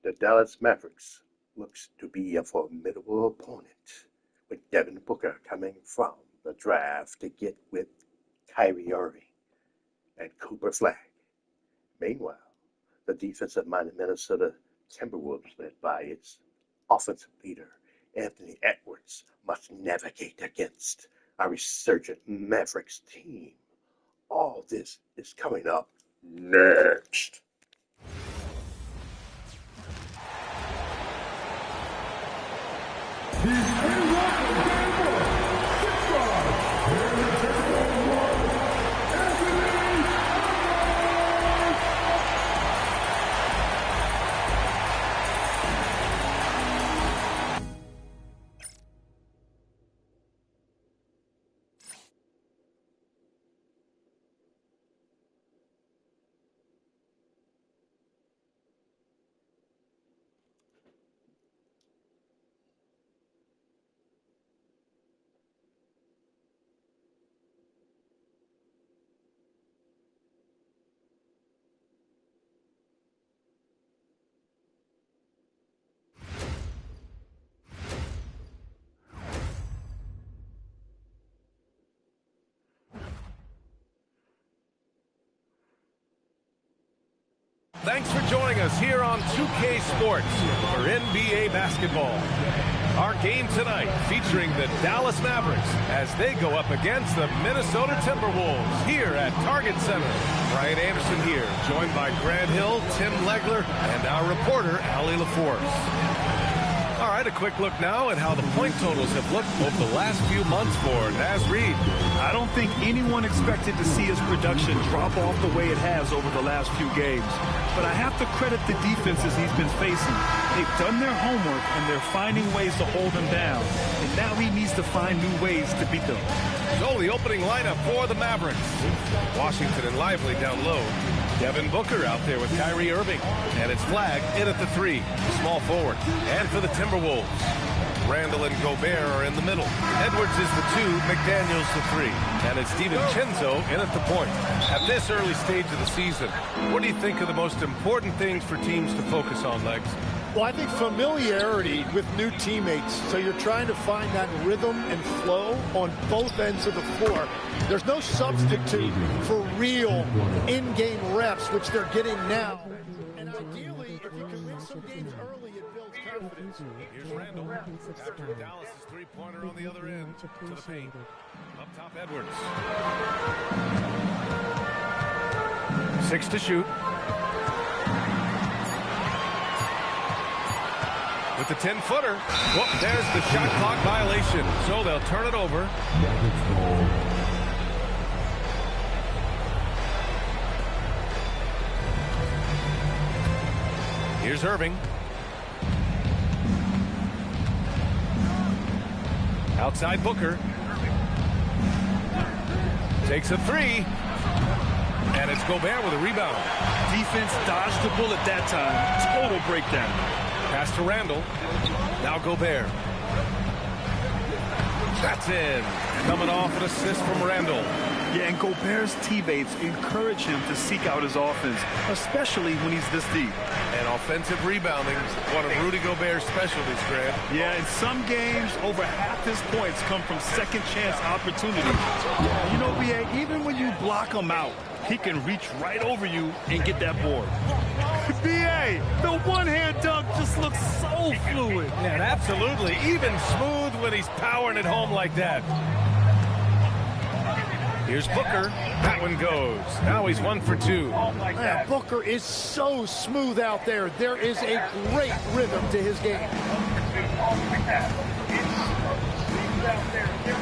The Dallas Mavericks looks to be a formidable opponent, with Devin Booker coming from the draft to get with Kyrie and Cooper flag. Meanwhile, the defensive minded Minnesota Timberwolves, led by its offensive leader, Anthony Edwards, must navigate against a resurgent Mavericks team. All this is coming up next. Thanks for joining us here on 2K Sports for NBA basketball. Our game tonight featuring the Dallas Mavericks as they go up against the Minnesota Timberwolves here at Target Center. Brian Anderson here, joined by Grant Hill, Tim Legler, and our reporter, Allie LaForce. All right, a quick look now at how the point totals have looked over the last few months for Naz Reid. I don't think anyone expected to see his production drop off the way it has over the last few games. But I have to credit the defenses he's been facing. They've done their homework, and they're finding ways to hold him down. And now he needs to find new ways to beat them. So the opening lineup for the Mavericks. Washington and Lively down low. Devin Booker out there with Kyrie Irving. And it's Flag in at the 3, small forward. And for the Timberwolves, Randall and Gobert are in the middle. Edwards is the 2, McDaniels the 3. And it's DiVincenzo in at the point. At this early stage of the season, what do you think are the most important things for teams to focus on, Legs? Well, I think familiarity with new teammates. So you're trying to find that rhythm and flow on both ends of the floor. There's no substitute for real in-game reps, which they're getting now. And ideally, if you can win some games early, it builds confidence. Here's Randall after Dallas' three-pointer on the other end to the paint. Up top, Edwards. 6 to shoot. With the 10-footer. Whoop, there's the shot clock violation. So they'll turn it over. Here's Irving. Outside Booker. Takes a 3. And it's Gobert with a rebound. Defense dodged the bullet that time. Total breakdown. Pass to Randall. Now Gobert. That's in. Coming off an assist from Randall. Yeah, and Gobert's teammates encourage him to seek out his offense, especially when he's this deep. And offensive rebounding, one of Rudy Gobert's specialties, Grant. Yeah, in some games, over half his points come from second-chance opportunities. You know, B.A., even when you block him out, he can reach right over you and get that board. B.A., the one-hand dunk just looks so fluid. Yeah, absolutely. Even smooth when he's powering it home like that. Here's Booker. That one goes. Now he's 1 for 2. Yeah, Booker is so smooth out there. There is a great rhythm to his game.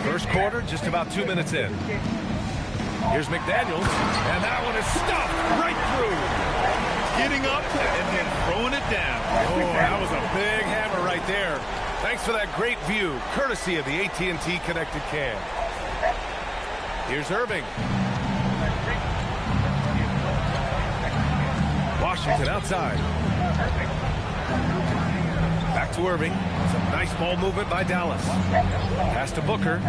First quarter, just about 2 minutes in. Here's McDaniels, and that one is stuffed right through. Getting up and then throwing it down. Oh, that was a big hammer right there. Thanks for that great view, courtesy of the AT&T Connected Cam. Here's Irving. Washington outside. Back to Irving. Some nice ball movement by Dallas. Pass to Booker.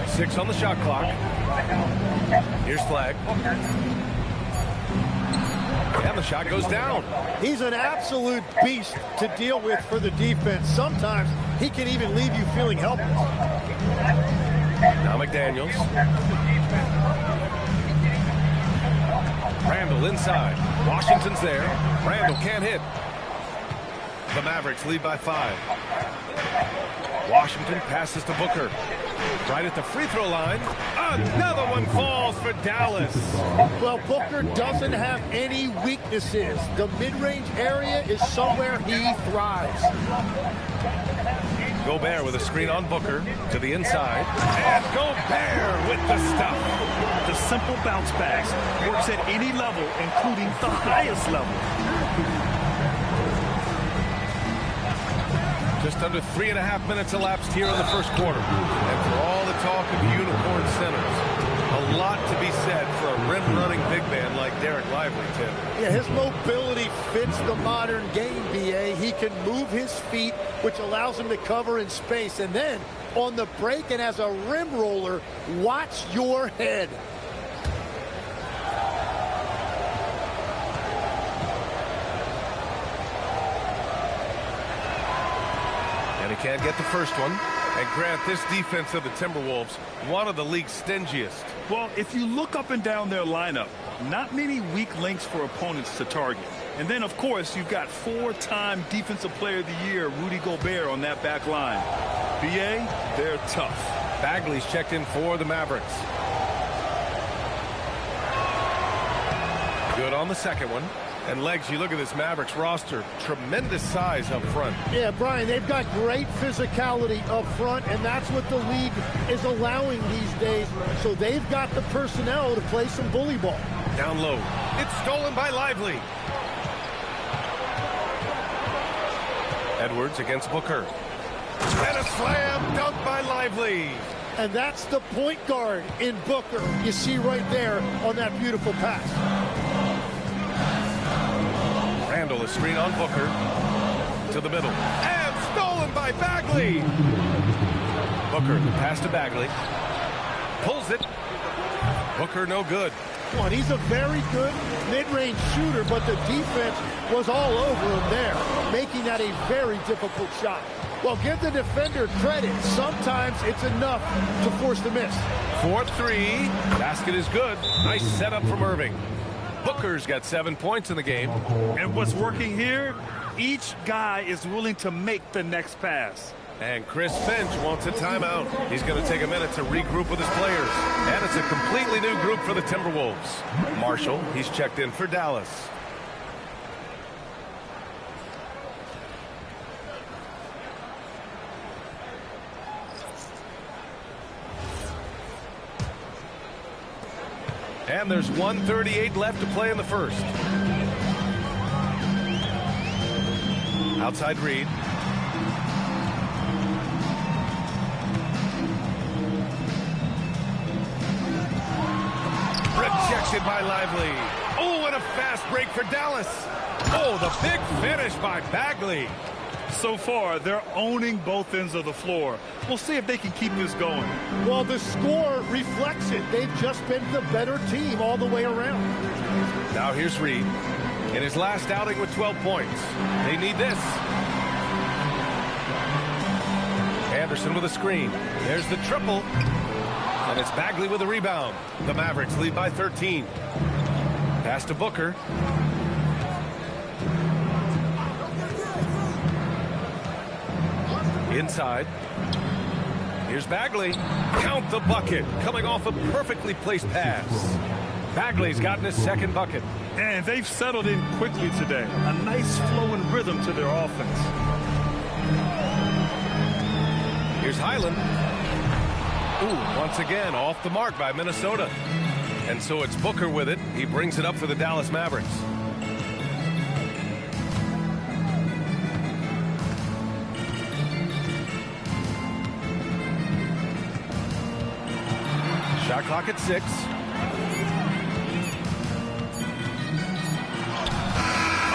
6 on the shot clock. Here's Flag. And the shot goes down. He's an absolute beast to deal with for the defense. Sometimes he can even leave you feeling helpless. Now McDaniels. Randall inside. Washington's there. Randall can't hit. The Mavericks lead by 5. Washington passes to Booker. Right at the free throw line. Another one falls for Dallas. Well, Booker doesn't have any weaknesses. The mid-range area is somewhere he thrives. Gobert with a screen on Booker to the inside. And Gobert with the stuff. The simple bounce pass works at any level, including the highest level. Just under 3.5 minutes elapsed here in the first quarter. And for all the talk of unicorn centers, a lot to be said for a rim-running big man like Derek Lively, Tim. Yeah, his mobility fits the modern game, B.A. He can move his feet, which allows him to cover in space. And then, on the break and as a rim roller, watch your head. And he can't get the first one. And Grant, this defense of the Timberwolves, one of the league's stingiest. Well, if you look up and down their lineup, not many weak links for opponents to target. And then, of course, you've got 4-time Defensive Player of the Year, Rudy Gobert, on that back line. B.A., they're tough. Bagley's checked in for the Mavericks. Good on the second one. And Legs, you look at this Mavericks roster, tremendous size up front. Yeah, Brian, they've got great physicality up front, and that's what the league is allowing these days. So they've got the personnel to play some bully ball. Down low. It's stolen by Lively. Edwards against Booker. And a slam dunk by Lively. And that's the point guard in Booker you see right there on that beautiful pass. Randall, a screen on Booker. To the middle. And stolen by Bagley. Booker, the pass to Bagley. Pulls it. Booker, no good. Well, he's a very good mid-range shooter, but the defense was all over him there, making that a very difficult shot. Well, give the defender credit. Sometimes it's enough to force the miss. 4-3. Basket is good. Nice setup from Irving. Booker's got 7 points in the game. And what's working here, each guy is willing to make the next pass. And Chris Finch wants a timeout. He's going to take a minute to regroup with his players. And it's a completely new group for the Timberwolves. Marshall, he's checked in for Dallas. And there's 1:38 left to play in the first. Outside Reed. Rejected by Lively. Oh, and a fast break for Dallas. Oh, the big finish by Bagley. So far, they're owning both ends of the floor. We'll see if they can keep this going. Well, the score reflects it. They've just been the better team all the way around. Now here's Reed. In his last outing with 12 points. They need this. Anderson with a screen. There's the triple. And it's Bagley with a rebound. The Mavericks lead by 13. Pass to Booker. Inside. Here's Bagley. Count the bucket. Coming off a perfectly placed pass. Bagley's gotten his second bucket. And they've settled in quickly today. A nice flow and rhythm to their offense. Here's Highland. Ooh, once again, off the mark by Minnesota. And so it's Booker with it. He brings it up for the Dallas Mavericks. Shot clock at 6.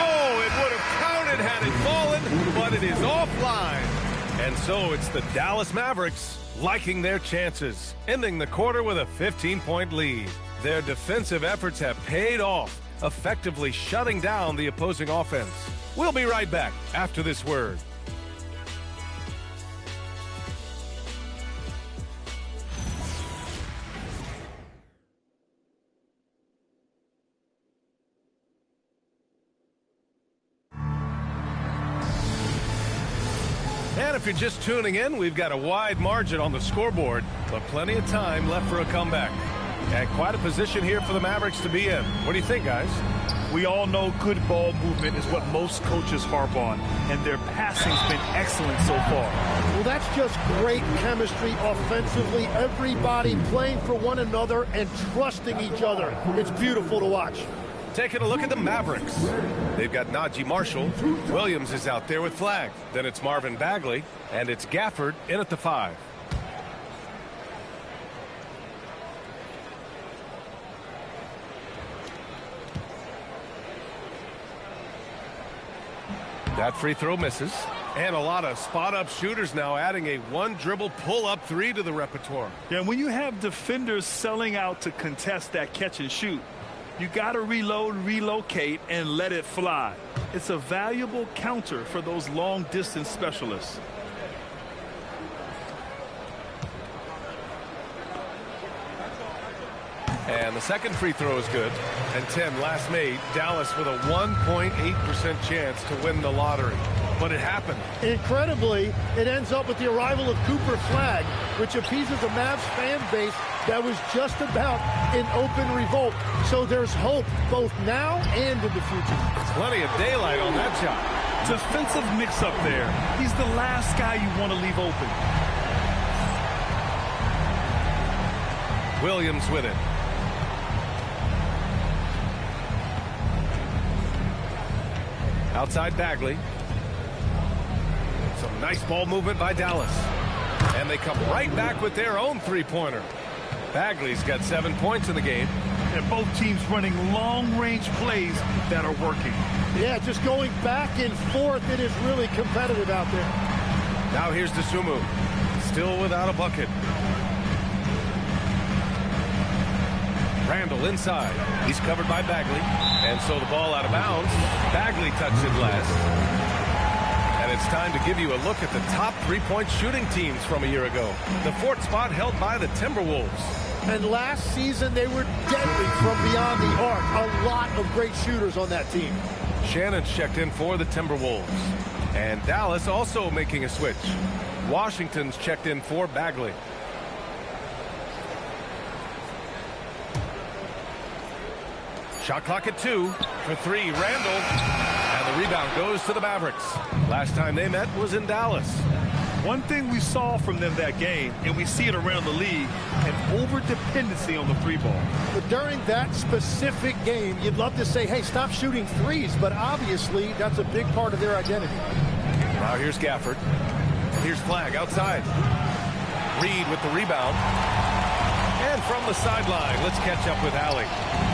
Oh, it would have counted had it fallen, but it is offline. And so it's the Dallas Mavericks liking their chances, ending the quarter with a 15-point lead. Their defensive efforts have paid off effectively shutting down the opposing offense. We'll be right back after this word. And if you're just tuning in, we've got a wide margin on the scoreboard, but plenty of time left for a comeback. And quite a position here for the Mavericks to be in. What do you think, guys? We all know good ball movement is what most coaches harp on, and their passing's been excellent so far. Well, that's just great chemistry offensively. Everybody playing for one another and trusting each other. It's beautiful to watch. Taking a look at the Mavericks. They've got Najee Marshall. Williams is out there with Flag. Then it's Marvin Bagley, and it's Gafford in at the 5. That free throw misses. And a lot of spot-up shooters now, adding a one-dribble pull-up 3 to the repertoire. Yeah, when you have defenders selling out to contest that catch and shoot, you got to reload, relocate, and let it fly. It's a valuable counter for those long-distance specialists. And the second free throw is good. And Tim, last made, Dallas with a 1.8% chance to win the lottery. But it happened. Incredibly, it ends up with the arrival of Cooper Flag, which appeases a Mavs fan base that was just about in open revolt. So there's hope both now and in the future. Plenty of daylight on that shot. Defensive mix-up there. He's the last guy you want to leave open. Williams with it. Outside Bagley. Some nice ball movement by Dallas. And they come right back with their own three-pointer. Bagley's got 7 points in the game. And both teams running long-range plays that are working. Yeah, just going back and forth. It is really competitive out there. Now here's Dosunmu. Still without a bucket. Randall inside. He's covered by Bagley. And so the ball out of bounds. Bagley touched it last. And it's time to give you a look at the top three-point shooting teams from a year ago. The 4th spot held by the Timberwolves. And last season, they were deadly from beyond the arc. A lot of great shooters on that team. Shannon's checked in for the Timberwolves. And Dallas also making a switch. Washington's checked in for Bagley. Shot clock at 2 for 3. Randall. And the rebound goes to the Mavericks. Last time they met was in Dallas. One thing we saw from them that game, and we see it around the league, an over-dependency on the 3-ball. But during that specific game, you'd love to say, hey, stop shooting threes, but obviously that's a big part of their identity. Now here's Gafford. Here's Flag outside. Reed with the rebound. And from the sideline, let's catch up with Allie.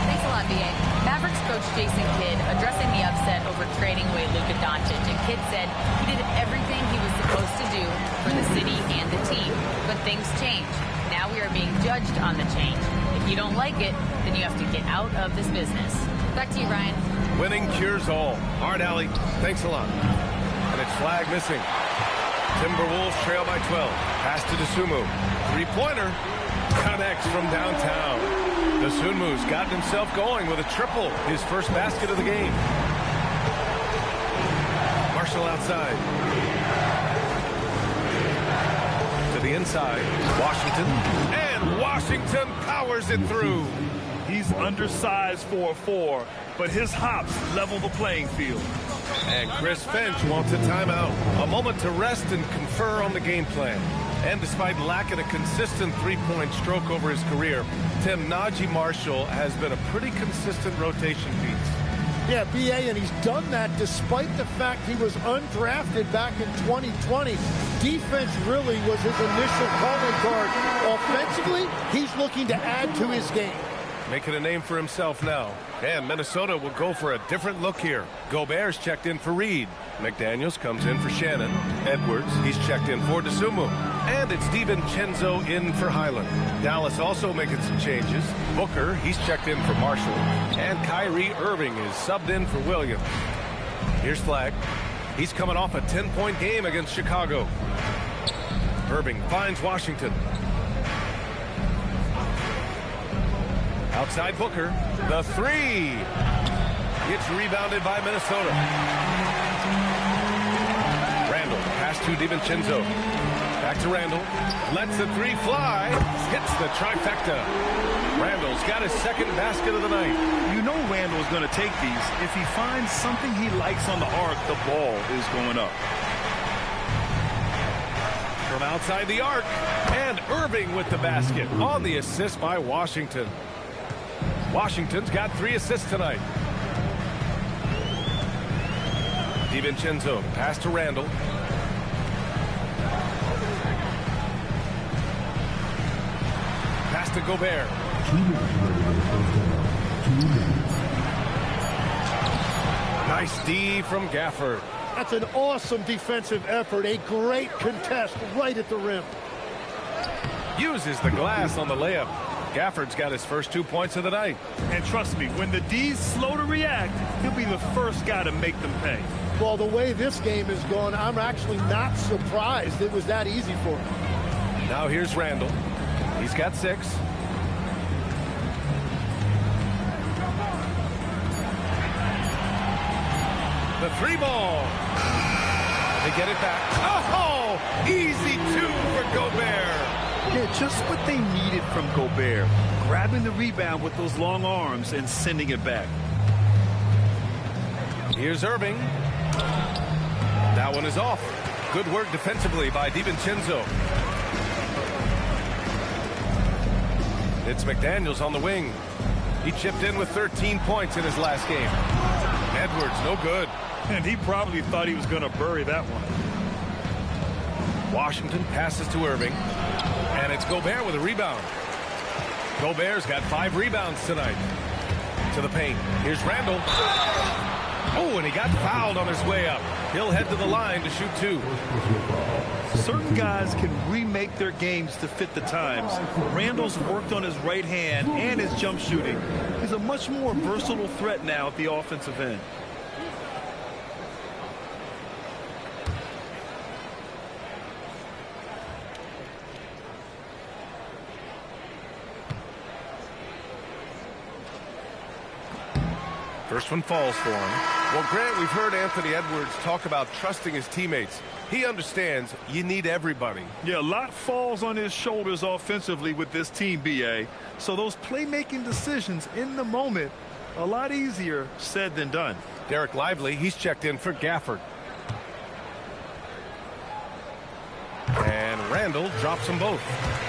Thanks a lot, B.A. Mavericks coach Jason Kidd addressing the upset over trading away Luka Doncic. And Kidd said he did everything he was supposed to do for the city and the team. But things change. Now we are being judged on the change. If you don't like it, then you have to get out of this business. Back to you, Ryan. Winning cures all. All right, Allie. Thanks a lot. And it's Flag missing. Timberwolves trail by 12. Pass to Dosunmu. Three-pointer. Connects from downtown. Dosunmu's gotten himself going with a triple. His first basket of the game. Marshall outside. To the inside. Washington. And Washington powers it through. He's undersized for a 4, but his hops level the playing field. And Chris Finch wants a timeout. A moment to rest and confer on the game plan. And despite lacking a consistent three-point stroke over his career, Tim, Najee Marshall has been a pretty consistent rotation piece. Yeah, B.A., and he's done that despite the fact he was undrafted back in 2020. Defense really was his initial calling card. Offensively, he's looking to add to his game. making a name for himself now. And Minnesota will go for a different look here. Gobert's checked in for Reed. McDaniels comes in for Shannon. Edwards, he's checked in for DeSumo. And it's DiVincenzo in for Highland. Dallas also making some changes. Booker, he's checked in for Marshall. And Kyrie Irving is subbed in for Williams. Here's Flagg. He's coming off a 10-point game against Chicago. Irving finds Washington. Outside Booker. The three. It's rebounded by Minnesota. Randall pass to DiVincenzo. Back to Randall. Lets the three fly. Hits the trifecta. Randall's got his second basket of the night. You know Randall's going to take these. If he finds something he likes on the arc, the ball is going up. From outside the arc. And Irving with the basket on the assist by Washington. Washington's got 3 assists tonight. DiVincenzo pass to Randall. Pass to Gobert. Nice D from Gafford. That's an awesome defensive effort. A great contest right at the rim. Uses the glass on the layup. Gafford's got his first 2 points of the night. And trust me, when the D's slow to react, he'll be the first guy to make them pay. Well, the way this game is going, I'm actually not surprised it was that easy for him. Now here's Randall. He's got 6. The 3 ball. They get it back. Oh, easy 2 for Gobert. Yeah, just what they needed from Gobert. Grabbing the rebound with those long arms and sending it back. Here's Irving. That one is off. Good work defensively by DiVincenzo. It's McDaniels on the wing. He chipped in with 13 points in his last game. Edwards, no good. And he probably thought he was going to bury that one. Washington passes to Irving. And it's Gobert with a rebound. Gobert's got 5 rebounds tonight. To the paint. Here's Randall. Oh, and he got fouled on his way up. He'll head to the line to shoot 2. Certain guys can remake their games to fit the times. Randall's worked on his right hand and his jump shooting. He's a much more versatile threat now at the offensive end. First one falls for him. Well, Grant, we've heard Anthony Edwards talk about trusting his teammates. He understands you need everybody. Yeah, a lot falls on his shoulders offensively with this team, B.A. So those playmaking decisions in the moment, a lot easier said than done. Derek Lively, he's checked in for Gafford. And Randall drops them both.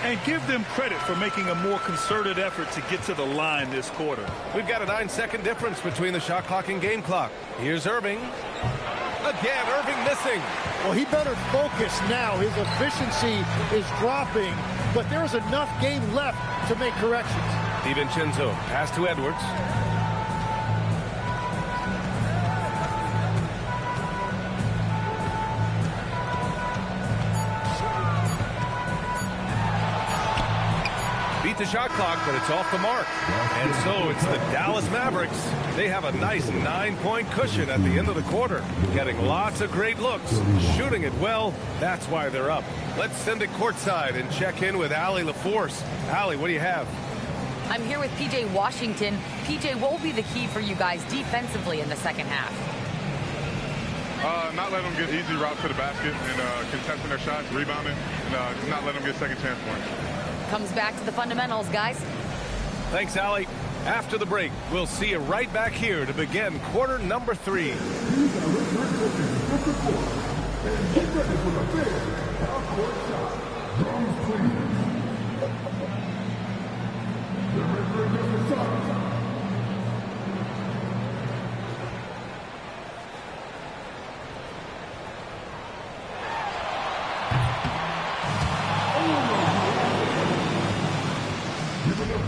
And give them credit for making a more concerted effort to get to the line this quarter. We've got a 9-second difference between the shot clock and game clock. Here's Irving. Again, Irving missing. Well, he better focus now. His efficiency is dropping, but there's enough game left to make corrections. DiVincenzo, pass to Edwards. Beat the shot clock, but it's off the mark. And so it's the Dallas Mavericks. They have a nice 9-point cushion at the end of the quarter. Getting lots of great looks. Shooting it well. That's why they're up. Let's send it courtside and check in with Allie LaForce. Allie, what do you have? I'm here with P.J. Washington. P.J., what will be the key for you guys defensively in the second half? Not letting them get easy routes to the basket and contesting their shots, rebounding, and just not letting them get second chance points. Comes back to the fundamentals, guys. Thanks, Allie. After the break, we'll see you right back here to begin quarter number 3.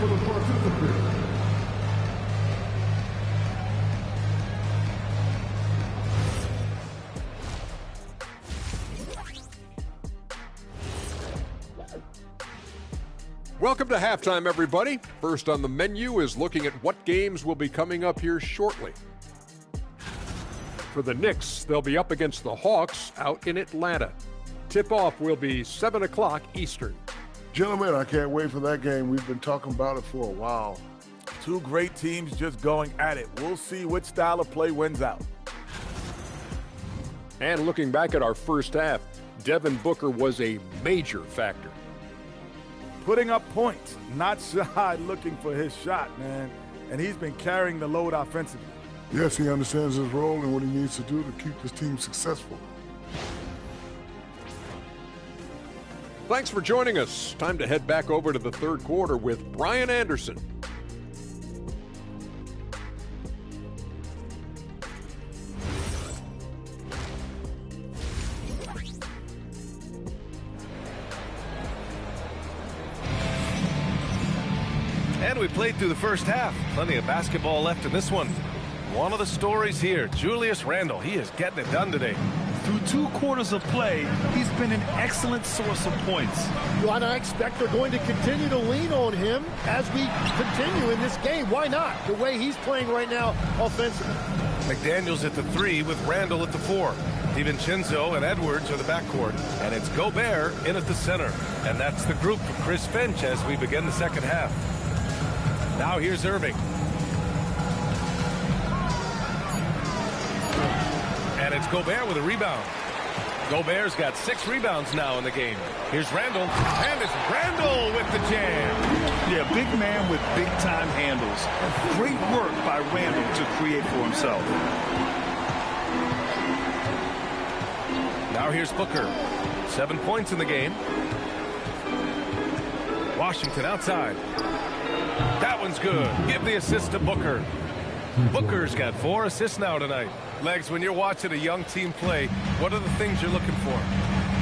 For the participants, Welcome to halftime, everybody. First on the menu is looking at what games will be coming up here shortly. For the Knicks, they'll be up against the Hawks out in Atlanta. Tip-off will be 7 o'clock Eastern. Gentlemen, I can't wait for that game. We've been talking about it for a while. Two great teams just going at it. We'll see which style of play wins out. And looking back at our first half, Devin Booker was a major factor. Putting up points, not shy looking for his shot, man. And he's been carrying the load offensively. Yes, he understands his role and what he needs to do to keep his team successful. Thanks for joining us. Time to head back over to the third quarter with Brian Anderson. And we played through the first half. Plenty of basketball left in this one. One of the stories here, Julius Randle. He is getting it done today. Through 2 quarters of play, he's been an excellent source of points. And I expect they're going to continue to lean on him as we continue in this game. Why not? The way he's playing right now offensively. McDaniels at the 3 with Randle at the 4. DiVincenzo and Edwards are the backcourt. And it's Gobert in at the center. And that's the group for Chris Finch as we begin the second half. Now here's Irving. And it's Gobert with a rebound. Gobert's got 6 rebounds now in the game. Here's Randle. And it's Randle with the jam. Yeah, big man with big-time handles. Great work by Randle to create for himself. Now here's Booker. 7 points in the game. Washington outside. That one's good. Give the assist to Booker. Booker's got 4 assists now tonight. Legs, when you're watching a young team play, what are the things you're looking for?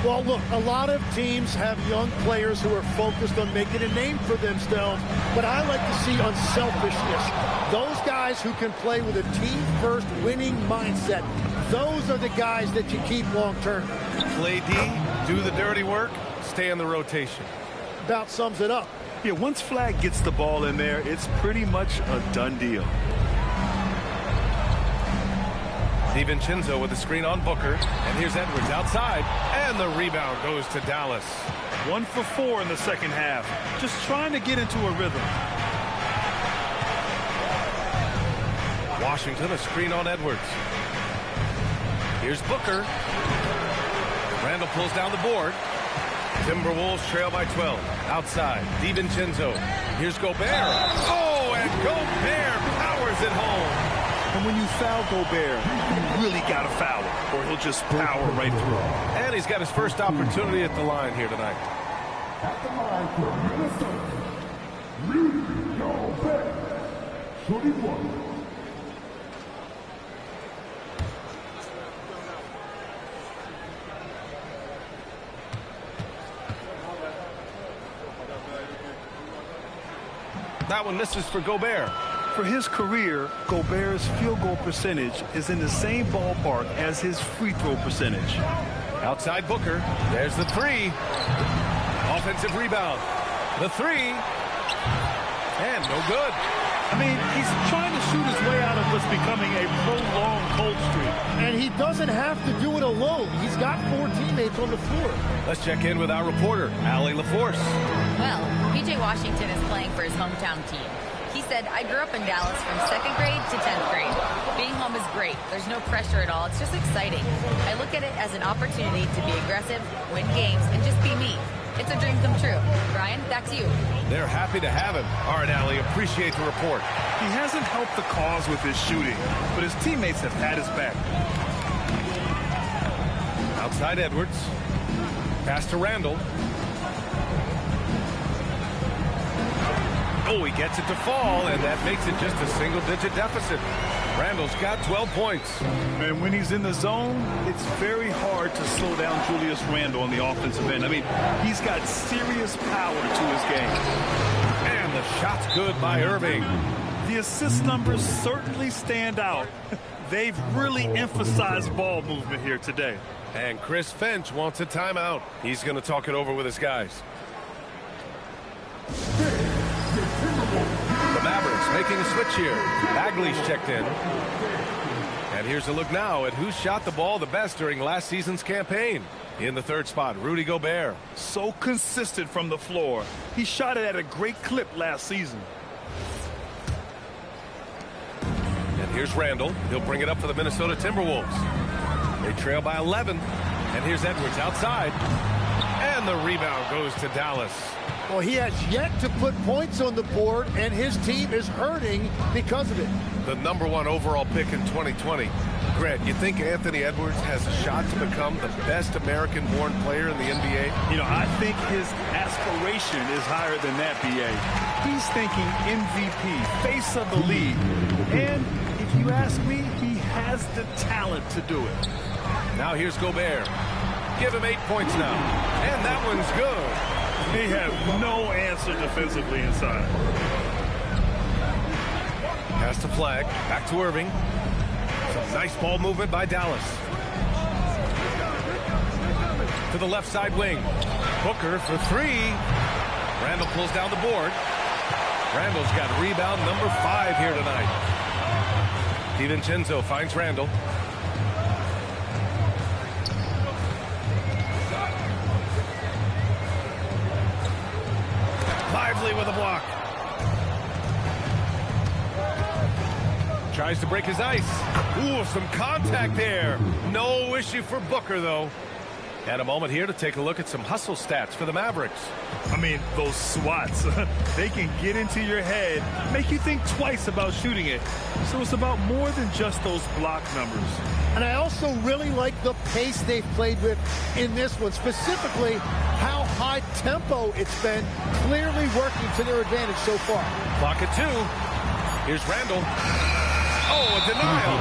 Well, look, a lot of teams have young players who are focused on making a name for themselves, but I like to see unselfishness. Those guys who can play with a team-first winning mindset, those are the guys that you keep long-term. Play D, do the dirty work, stay in the rotation. About sums it up. Yeah, once Flag gets the ball in there, it's pretty much a done deal. DiVincenzo with the screen on Booker. And here's Edwards outside. And the rebound goes to Dallas. 1 for 4 in the second half. Just trying to get into a rhythm. Washington, a screen on Edwards. Here's Booker. Randle pulls down the board. Timberwolves trail by 12. Outside, DiVincenzo. Here's Gobert. Oh, and Gobert powers it home. And when you foul Gobert, you really got to foul him, or he'll just power right through. And he's got his first opportunity at the line here tonight. At the line for Minnesota, Gobert, shooting 1. That one misses for Gobert. For his career, Gobert's field goal percentage is in the same ballpark as his free throw percentage. Outside Booker. There's the 3. Offensive rebound. The 3. And no good. I mean, he's trying to shoot his way out of what's becoming a prolonged cold streak. And he doesn't have to do it alone. He's got 4 teammates on the floor. Let's check in with our reporter, Allie LaForce. Well, P.J. Washington is playing for his hometown team. He said, I grew up in Dallas from 2nd grade to 10th grade. Being home is great. There's no pressure at all. It's just exciting. I look at it as an opportunity to be aggressive, win games, and just be me. It's a dream come true. Brian, back to you. They're happy to have him. All right, Allie, appreciate the report. He hasn't helped the cause with his shooting, but his teammates have had his back. Outside Edwards. Pass to Randle. Oh, he gets it to fall, and that makes it just a single-digit deficit. Randle's got 12 points. And when he's in the zone, it's very hard to slow down Julius Randle on the offensive end. I mean, he's got serious power to his game. And the shot's good by Irving. The assist numbers certainly stand out. They've really emphasized ball movement here today. And Chris Finch wants a timeout. He's going to talk it over with his guys. making a switch here. Bagley's checked in. And here's a look now at who shot the ball the best during last season's campaign. In the third spot, Rudy Gobert. So consistent from the floor. He shot it at a great clip last season. And here's Randall. He'll bring it up for the Minnesota Timberwolves. They trail by 11. And here's Edwards outside. And the rebound goes to Dallas. Well, he has yet to put points on the board, and his team is hurting because of it. The #1 overall pick in 2020. Grant, you think Anthony Edwards has a shot to become the best American-born player in the NBA? You know, I think his aspiration is higher than that, B.A. He's thinking MVP, face of the league. And if you ask me, he has the talent to do it. Now here's Gobert. Give him 8 points now. And that one's good. They have no answer defensively inside. Pass to Flag. Back to Irving. Some nice ball movement by Dallas. To the left side wing. Booker for 3. Randall pulls down the board. Randall's got rebound number 5 here tonight. DiVincenzo finds Randall. Lively with a block. Tries to break his ice. Ooh, some contact there. No issue for Booker, though. And a moment here to take a look at some hustle stats for the Mavericks. I mean, those swats, they can get into your head, make you think twice about shooting it. So it's about more than just those block numbers. And I also really like the pace they've played with in this one, specifically how high tempo it's been, clearly working to their advantage so far. Clock at 2. Here's Randall. Oh, a denial.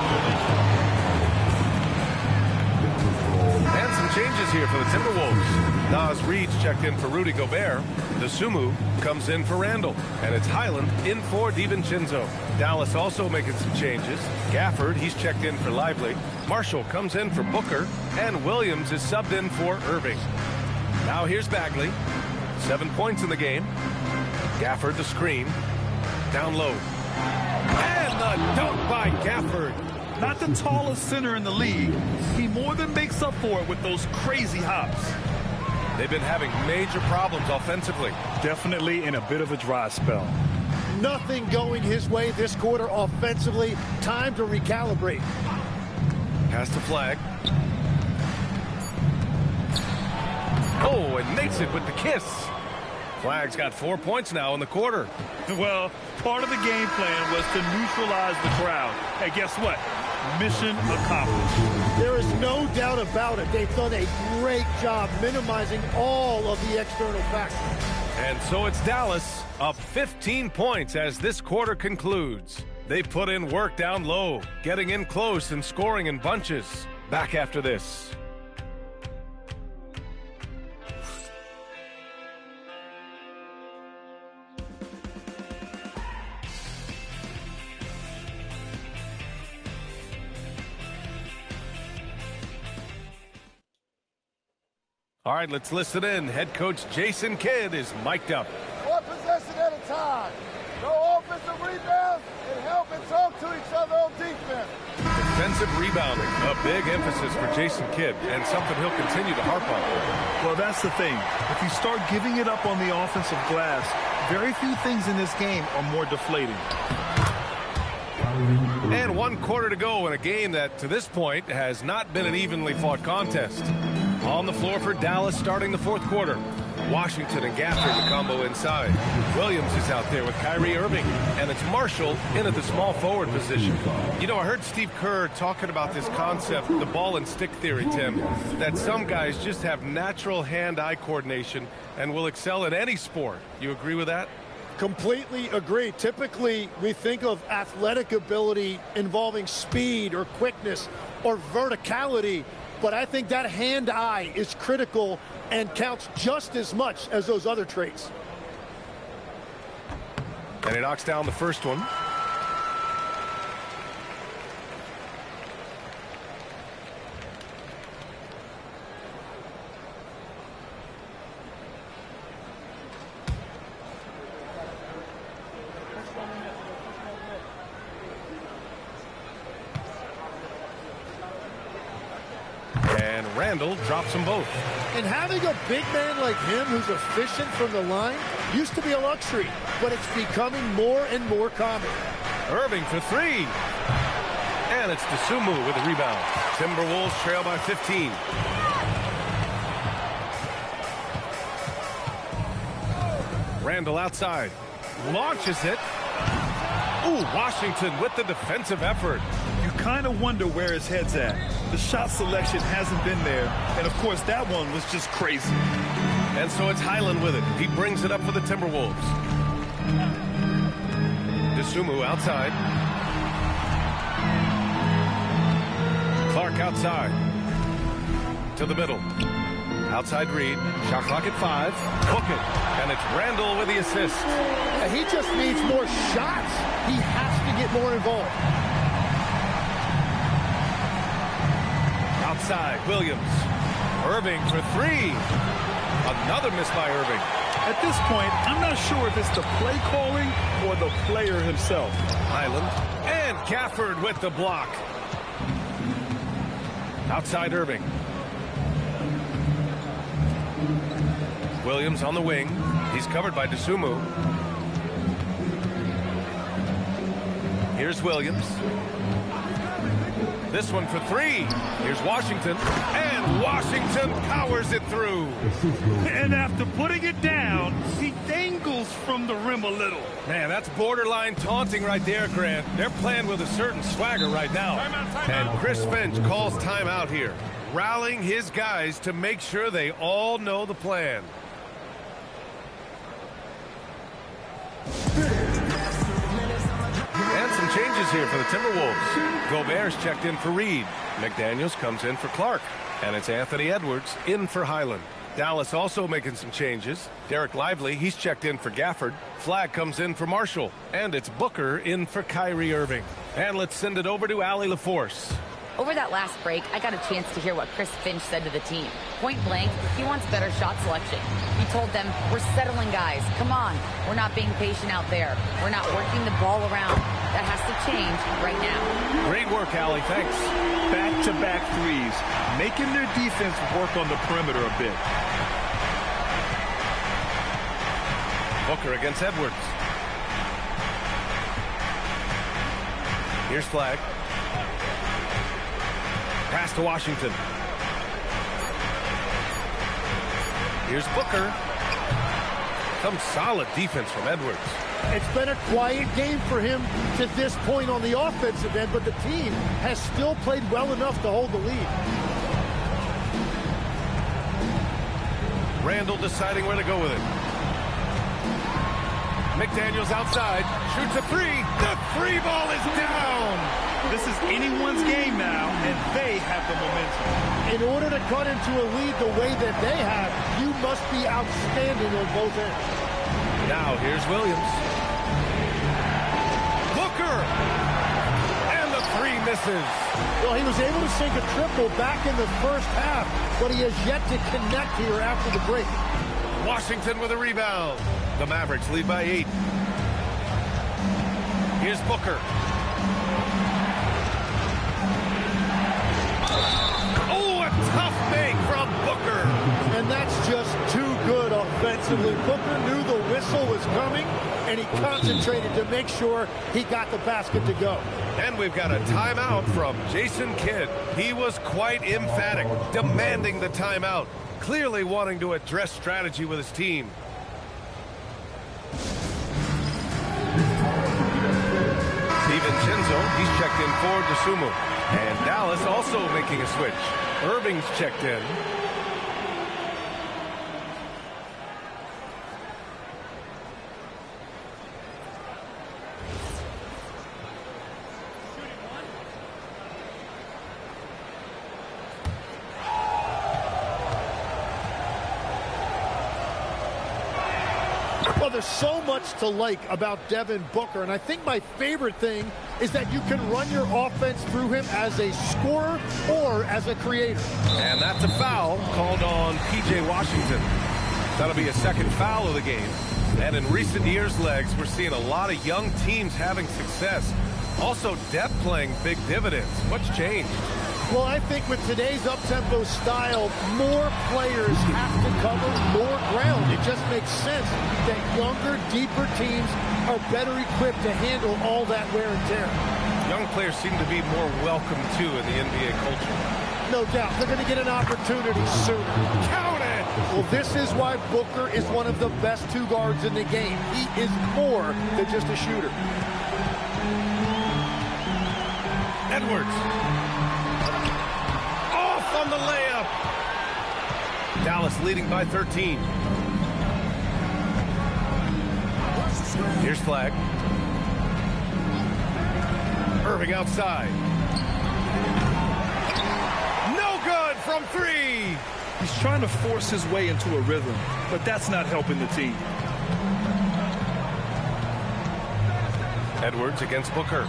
And some changes here for the Timberwolves. Naz Reid's checked in for Rudy Gobert. Dosunmu comes in for Randall. And it's Highland in for DiVincenzo. Dallas also making some changes. Gafford, he's checked in for Lively. Marshall comes in for Booker. And Williams is subbed in for Irving. Now here's Bagley. 7 points in the game. Gafford the screen. Down low. And the dunk by Gafford. Not the tallest center in the league. He more than makes up for it with those crazy hops. They've been having major problems offensively. Definitely in a bit of a dry spell. Nothing going his way this quarter offensively. Time to recalibrate. Pass to Flag. Oh, and makes it with the kiss. Flag's got 4 points now in the quarter. Well, part of the game plan was to neutralize the crowd. Hey, guess what? Mission accomplished. There is no doubt about it. They've done a great job minimizing all of the external factors. And so it's Dallas up 15 points as this quarter concludes. They put in work down low, getting in close and scoring in bunches. Back after this. All right, let's listen in. Head coach Jason Kidd is mic'd up. One possession at a time. No offensive rebounds and help and talk to each other on defense. Defensive rebounding, a big emphasis for Jason Kidd, and something he'll continue to harp on. Well, that's the thing. If you start giving it up on the offensive glass, very few things in this game are more deflating. And 1 quarter to go in a game that, to this point, has not been an evenly fought contest. On the floor for Dallas starting the 4th quarter. Washington and Gafford the combo inside. Williams is out there with Kyrie Irving. And it's Marshall in at the small forward position. You know, I heard Steve Kerr talking about this concept, the ball and stick theory, Tim, that some guys just have natural hand-eye coordination and will excel in any sport. You agree with that? Completely agree. Typically, we think of athletic ability involving speed or quickness or verticality. But I think that hand-eye is critical and counts just as much as those other traits. And he knocks down the first one. And Randall drops them both. And having a big man like him who's efficient from the line used to be a luxury, but it's becoming more and more common. Irving for three. And it's Dosunmu with the rebound. Timberwolves trail by 15. Randall outside. Launches it. Ooh, Washington with the defensive effort. You kind of wonder where his head's at. The shot selection hasn't been there. And, of course, that one was just crazy. And so it's Highland with it. He brings it up for the Timberwolves. Dosunmu outside. Clark outside. To the middle. Outside Reed. Shot clock at 5. Hook it. And it's Randall with the assist. He just needs more shots. He has to get more involved. Outside, Williams. Irving for three. Another miss by Irving. At this point, I'm not sure if it's the play calling or the player himself. Highland. And Gafford with the block. Outside Irving. Williams on the wing. He's covered by Dosunmu. Here's Williams. This one for three. Here's Washington. And Washington powers it through. And after putting it down, he dangles from the rim a little. Man, that's borderline taunting right there, Grant. They're playing with a certain swagger right now. And Chris Finch calls timeout here, rallying his guys to make sure they all know the plan. And some changes here for the Timberwolves. Gobert's checked in for Reed. McDaniels comes in for Clark. And it's Anthony Edwards in for Highland. Dallas also making some changes. Derek Lively, he's checked in for Gafford. Flagg comes in for Marshall. And it's Booker in for Kyrie Irving. And let's send it over to Allie LaForce. Over that last break, I got a chance to hear what Chris Finch said to the team. Point blank, he wants better shot selection. He told them, we're settling guys. Come on. We're not being patient out there. We're not working the ball around. That has to change right now. Great work, Allie. Thanks. Back-to-back threes, making their defense work on the perimeter a bit. Booker against Edwards. Here's Flagg. Pass to Washington. Here's Booker. Some solid defense from Edwards. It's been a quiet game for him to this point on the offensive end, but the team has still played well enough to hold the lead. Randall deciding where to go with it. McDaniels outside. Shoots a three. The three ball is down. This is anyone's game now, and they have the momentum. In order to cut into a lead the way that they have, you must be outstanding on both ends. Now here's Williams. Booker! And the three misses. Well, he was able to sink a triple back in the first half, but he has yet to connect here after the break. Washington with a rebound. The Mavericks lead by 8. Here's Booker. Oh, a tough make from Booker. And that's just too good offensively. Booker knew the whistle was coming, and he concentrated to make sure he got the basket to go. And we've got a timeout from Jason Kidd. He was quite emphatic, demanding the timeout, clearly wanting to address strategy with his team. DiVincenzo, he's checked in for Dosunmu. And Dallas also making a switch. Irving's checked in. Well, there's so much to like about Devin Booker, and I think my favorite thing is that you can run your offense through him as a scorer or as a creator. And that's a foul called on P.J. Washington. That'll be a second foul of the game. And in recent years, Legs, we're seeing a lot of young teams having success. Also, depth playing big dividends. What's changed? Well, I think with today's up-tempo style, more players have to cover more ground. It just makes sense that younger, deeper teams are better equipped to handle all that wear and tear. Young players seem to be more welcome, too, in the NBA culture. No doubt. They're going to get an opportunity soon. Count it! Well, this is why Booker is one of the best two guards in the game. He is more than just a shooter. Edwards. Off on the layup. Dallas leading by 13. Here's Flag. Irving outside. No good from three. He's trying to force his way into a rhythm, but that's not helping the team. Edwards against Booker.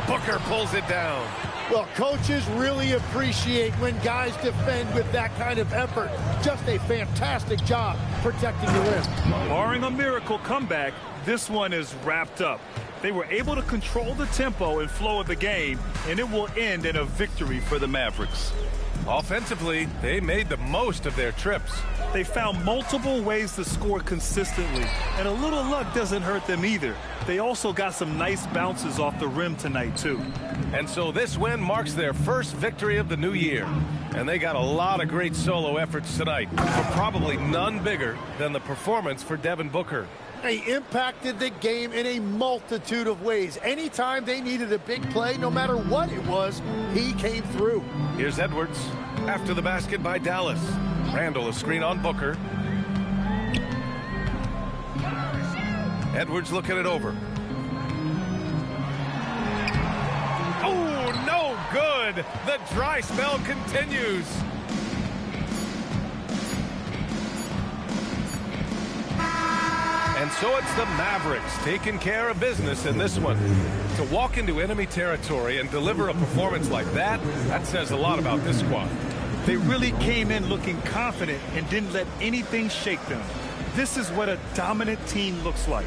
Booker pulls it down. Well, coaches really appreciate when guys defend with that kind of effort. Just a fantastic job protecting the rim. Barring a miracle comeback, this one is wrapped up. They were able to control the tempo and flow of the game, and it will end in a victory for the Mavericks. Offensively, they made the most of their trips. They found multiple ways to score consistently, and a little luck doesn't hurt them either. They also got some nice bounces off the rim tonight, too. And so this win marks their first victory of the new year. And they got a lot of great solo efforts tonight, but probably none bigger than the performance for Devin Booker. They impacted the game in a multitude of ways. Anytime they needed a big play, no matter what it was, he came through. Here's Edwards after the basket by Dallas. Randall a screen on Booker. Edwards looking it over. Oh, no good. The dry spell continues. And so it's the Mavericks taking care of business in this one. To walk into enemy territory and deliver a performance like that, that says a lot about this squad. They really came in looking confident and didn't let anything shake them. This is what a dominant team looks like.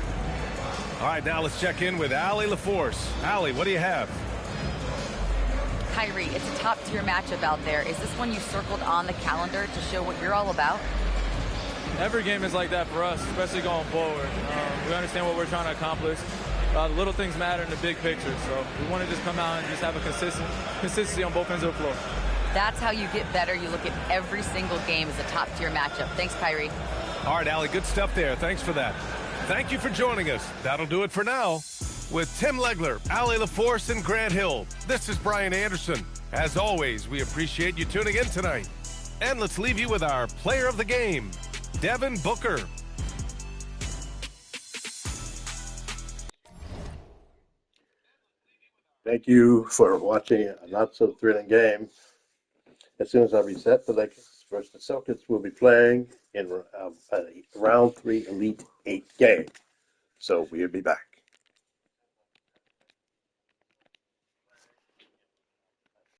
All right, now let's check in with Allie LaForce. Allie, what do you have? Kyrie, it's a top-tier matchup out there. Is this one you circled on the calendar to show what you're all about? Every game is like that for us, especially going forward. We understand what we're trying to accomplish. The little things matter in the big picture, so we want to just come out and just have a consistency on both ends of the floor. That's how you get better. You look at every single game as a top-tier matchup. Thanks, Kyrie. All right, Allie, good stuff there. Thanks for that. Thank you for joining us. That'll do it for now. With Tim Legler, Allie LaForce, and Grant Hill, this is Brian Anderson. As always, we appreciate you tuning in tonight. And let's leave you with our player of the game, Devin Booker. Thank you for watching a not-so-thrilling game. As soon as I reset, the Lakers versus the Celtics will be playing in a round 3 Elite 8 game. So we'll be back.